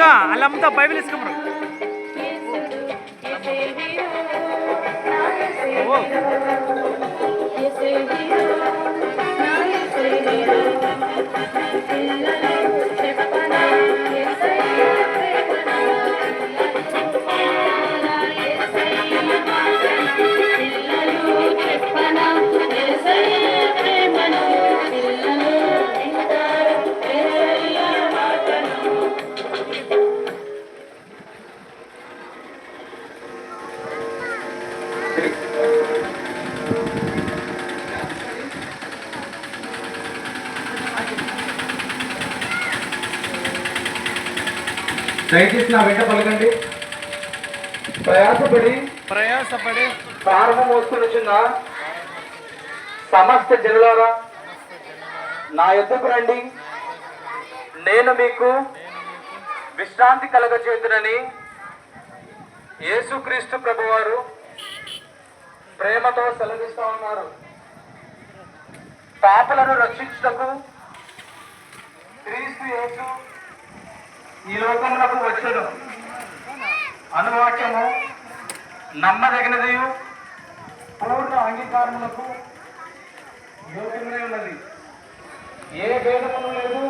ఇసుక అలా అమ్ముతా బైబిల్ ఇసుకమ్మ దయచేసి నా వెంట పలకండి. ప్రయాసపడి భారము మోసుకొనిచున్న సమస్త జనులారా నా యొద్దకు రండి, నేను మీకు విశ్రాంతి కలగచేతునని యేసుక్రీస్తు ప్రభువారు ప్రేమతో సెలవిస్తా ఉన్నారు. పాపలను రక్షించుటకు క్రీస్తు యేసు ఈ లోకమునకు వచ్చెను అనువాక్యము నమ్మదగినది, పూర్ణ అంగీకారములకు యోగ్యమై ఉన్నది. ఏ భేదమును లేదు,